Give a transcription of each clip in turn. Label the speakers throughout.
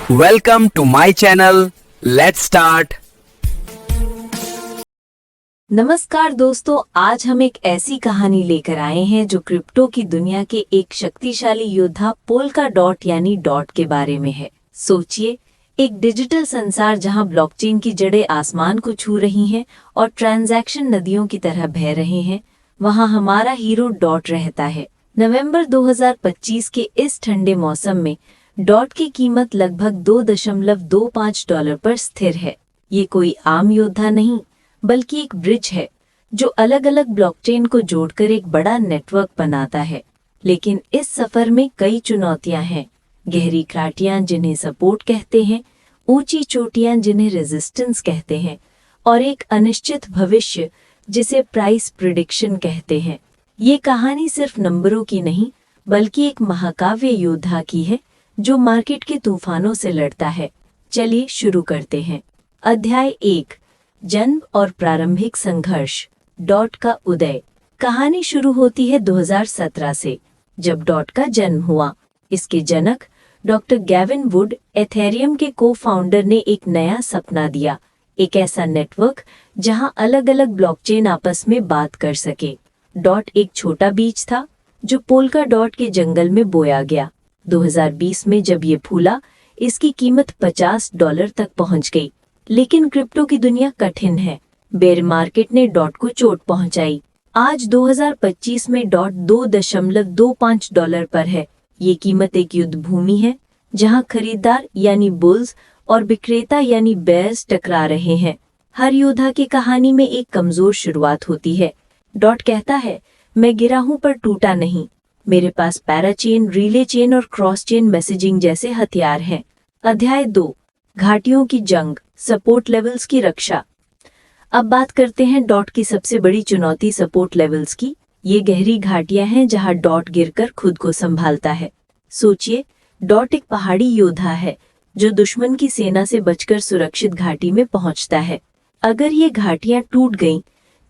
Speaker 1: Welcome to my channel. Let's start.
Speaker 2: नमस्कार दोस्तों, आज हम एक ऐसी कहानी लेकर आए हैं जो क्रिप्टो की दुनिया के एक शक्तिशाली योद्धा पोल्का डॉट यानी डॉट के बारे में है। सोचिए, एक डिजिटल संसार जहां ब्लॉकचेन की जड़ें आसमान को छू रही हैं और ट्रांजैक्शन नदियों की तरह बह रहे हैं, वहां हमारा हीरो डॉट रहता है। नवंबर 2025 के इस ठंडे मौसम में डॉट की कीमत लगभग $2.25 पर स्थिर है। ये कोई आम योद्धा नहीं, बल्कि एक ब्रिज है जो अलग अलग ब्लॉकचेन को जोड़कर एक बड़ा नेटवर्क बनाता है। लेकिन इस सफर में कई चुनौतियां हैं। गहरी घाटियां जिन्हें सपोर्ट कहते हैं, ऊंची चोटियां जिन्हें रेजिस्टेंस कहते हैं, और एक अनिश्चित भविष्य जिसे प्राइस प्रिडिक्शन कहते हैं। ये कहानी सिर्फ नंबरों की नहीं, बल्कि एक महाकाव्य योद्धा की है जो मार्केट के तूफानों से लड़ता है। चलिए शुरू करते हैं। अध्याय 1, जन्म और प्रारंभिक संघर्ष। डॉट का उदय। कहानी शुरू होती है 2017 से, जब डॉट का जन्म हुआ। इसके जनक डॉक्टर गैविन वुड, एथेरियम के को-फाउंडर, ने एक नया सपना दिया, एक ऐसा नेटवर्क जहां अलग अलग ब्लॉकचेन आपस में बात कर सके। डॉट एक छोटा बीज था जो पोल्का डॉट के जंगल में बोया गया। 2020 में जब ये फूला, इसकी कीमत $50 तक पहुंच गई। लेकिन क्रिप्टो की दुनिया कठिन है। बेयर मार्केट ने डॉट को चोट पहुंचाई। आज 2025 में डॉट $2.25 पर है। ये कीमत एक युद्ध भूमि है जहां खरीदार यानी बुल्स और विक्रेता यानी बेयर्स टकरा रहे हैं। हर योद्धा की कहानी में एक कमजोर शुरुआत होती है। डॉट कहता है, मैं गिरा हूं पर टूटा नहीं। मेरे पास पैराचेन, रिले चेन और क्रॉस चेन मैसेजिंग जैसे हथियार हैं। अध्याय 2, घाटियों की जंग, सपोर्ट लेवल्स की रक्षा। अब बात करते हैं डॉट की सबसे बड़ी चुनौती, सपोर्ट लेवल्स की। ये गहरी घाटियां हैं जहां डॉट गिरकर खुद को संभालता है। सोचिए, डॉट एक पहाड़ी योद्धा है जो दुश्मन की सेना से बचकर सुरक्षित घाटी में पहुंचता है। अगर ये घाटियां टूट गईं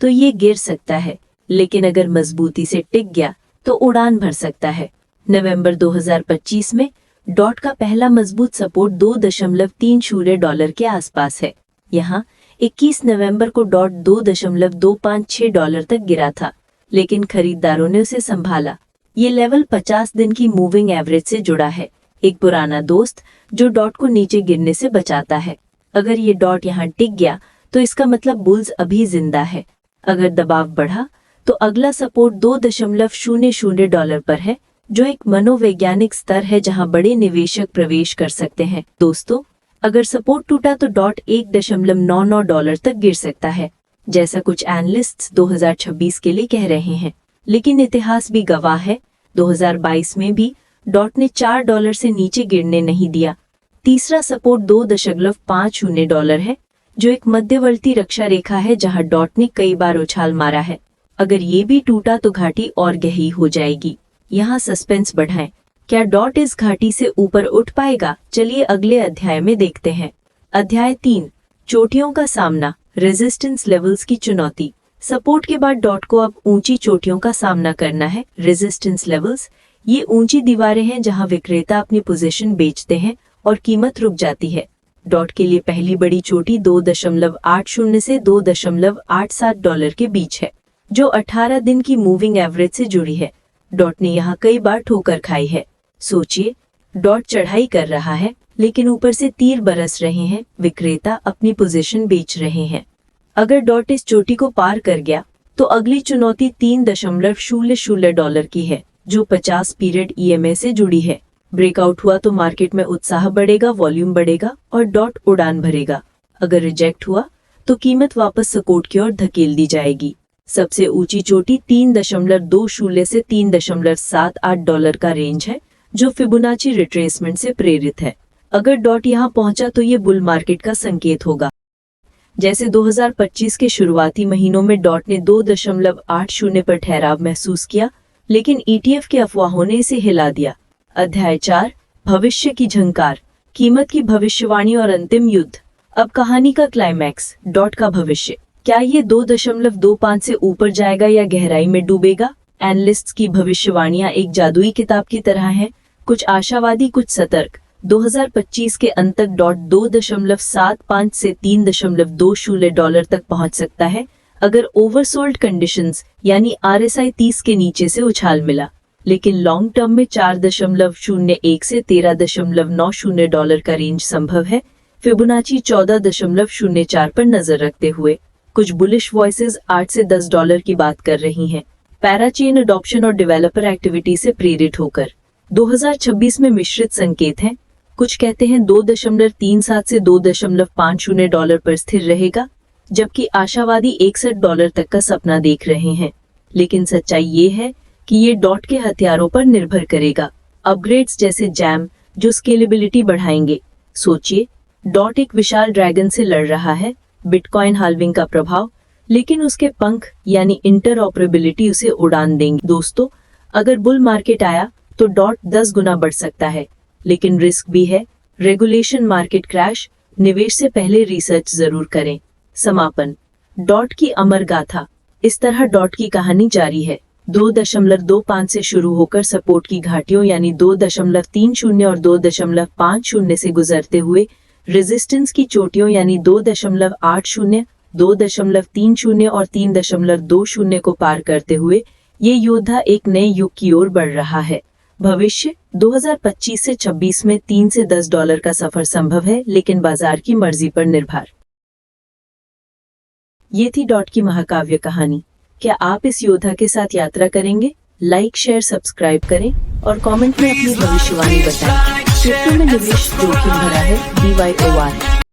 Speaker 2: तो ये गिर सकता है, लेकिन अगर मजबूती से टिक गया तो उड़ान भर सकता है। नवंबर 2025 में डॉट का पहला मजबूत सपोर्ट $2.30 के आसपास है। यहाँ 21 नवंबर को डॉट $2.256 तक गिरा था, लेकिन खरीदारों ने उसे संभाला। ये लेवल 50 दिन की मूविंग एवरेज से जुड़ा है, एक पुराना दोस्त जो डॉट को नीचे गिरने से बचाता है। अगर ये डॉट यहाँ टिक गया तो इसका मतलब बुल्स अभी जिंदा है। अगर दबाव बढ़ा तो अगला सपोर्ट $2.00 पर है, जो एक मनोवैज्ञानिक स्तर है जहां बड़े निवेशक प्रवेश कर सकते हैं। दोस्तों, अगर सपोर्ट टूटा तो डॉट $1.99 तक गिर सकता है, जैसा कुछ एनालिस्ट्स 2026 के लिए कह रहे हैं। लेकिन इतिहास भी गवाह है, 2022 में भी डॉट ने $4 से नीचे गिरने नहीं दिया। तीसरा सपोर्ट $2.50 है, जो एक मध्यवर्ती रक्षा रेखा है जहां डॉट ने कई बार उछाल मारा है। अगर ये भी टूटा तो घाटी और गहरी हो जाएगी। यहाँ सस्पेंस बढ़ाएं, क्या डॉट इस घाटी से ऊपर उठ पाएगा? चलिए अगले अध्याय में देखते हैं। अध्याय 3, चोटियों का सामना, रेजिस्टेंस लेवल्स की चुनौती। सपोर्ट के बाद डॉट को अब ऊंची चोटियों का सामना करना है। रेजिस्टेंस लेवल्स ये ऊंची दीवारें हैं जहां विक्रेता अपनी पोजीशन बेचते हैं और कीमत रुक जाती है। डॉट के लिए पहली बड़ी चोटी $2.80 से $2.87 के बीच है, जो 18 दिन की मूविंग एवरेज से जुड़ी है। डॉट ने यहाँ कई बार ठोकर खाई है। सोचिए, डॉट चढ़ाई कर रहा है, लेकिन ऊपर से तीर बरस रहे हैं। विक्रेता अपनी पोजीशन बेच रहे हैं। अगर डॉट इस चोटी को पार कर गया तो अगली चुनौती $3.00 की है, जो 50 पीरियड EMA से जुड़ी है। ब्रेकआउट हुआ तो मार्केट में उत्साह बढ़ेगा, वॉल्यूम बढ़ेगा और डॉट उड़ान भरेगा। अगर रिजेक्ट हुआ तो कीमत वापस सपोर्ट की ओर धकेल दी जाएगी। सबसे ऊंची चोटी $3.20 से $3.78 का रेंज है, जो फिबोनाची रिट्रेसमेंट से प्रेरित है। अगर डॉट यहां पहुंचा तो ये बुल मार्केट का संकेत होगा। जैसे 2025 के शुरुआती महीनों में डॉट ने 2.80 पर ठहराव महसूस किया, लेकिन ETF के अफवाहों ने इसे हिला दिया। अध्याय 4, भविष्य की झंकार, कीमत की भविष्यवाणी और अंतिम युद्ध। अब कहानी का क्लाइमैक्स, डॉट का भविष्य। क्या ये 2.25 से ऊपर जाएगा या गहराई में डूबेगा? एनालिस्ट्स की भविष्यवाणियां एक जादुई किताब की तरह हैं, कुछ आशावादी, कुछ सतर्क। 2025 के अंत तक $2.75 से $3.20 तक पहुंच सकता है अगर ओवरसोल्ड कंडीशंस यानी RSI 30 के नीचे से उछाल मिला, लेकिन लॉन्ग टर्म में 4.01 से $13.90 का रेंज संभव है। फिबोनाची 14.04 पर नजर रखते हुए कुछ बुलिश वॉइसेस $8 से $10 की बात कर रही हैं। पैराचेन अडॉप्शन और डेवलपर एक्टिविटी से प्रेरित होकर 2026 में मिश्रित संकेत हैं। कुछ कहते हैं 2.37 से $2.50 पर स्थिर रहेगा, जबकि आशावादी $61 तक का सपना देख रहे हैं। लेकिन सच्चाई ये है कि ये डॉट के हथियारों पर निर्भर करेगा। अपग्रेड्स जैसे जैम जो स्केलेबिलिटी बढ़ाएंगे। सोचिए, डॉट एक विशाल ड्रैगन से लड़ रहा है, बिटकॉइन हाल्विंग का प्रभाव, लेकिन उसके पंख यानी इंटरऑपरेबिलिटी उसे उड़ान देंगे। दोस्तों, अगर बुल मार्केट आया तो डॉट 10 गुना बढ़ सकता है, लेकिन रिस्क भी है। रेगुलेशन, मार्केट क्रैश, निवेश से पहले रिसर्च जरूर करें। समापन, डॉट की अमर गाथा। इस तरह डॉट की कहानी जारी है। 2.25 से शुरू होकर सपोर्ट की घाटियों यानी 2.30 और 2.50 से गुजरते हुए रेजिस्टेंस की चोटियों यानी 2.80, 2.30 और 3.20 को पार करते हुए ये योद्धा एक नए युग की ओर बढ़ रहा है। भविष्य 2025 से 26 में $3 से $10 का सफर संभव है, लेकिन बाजार की मर्जी पर निर्भर। ये थी डॉट की महाकाव्य कहानी। क्या आप इस योद्धा के साथ यात्रा करेंगे? लाइक, शेयर, सब्सक्राइब करें और कमेंट में अपनी भविष्यवाणी बताएं। क्रिप्टो में निवेश जोखिम भरा है। BYOR।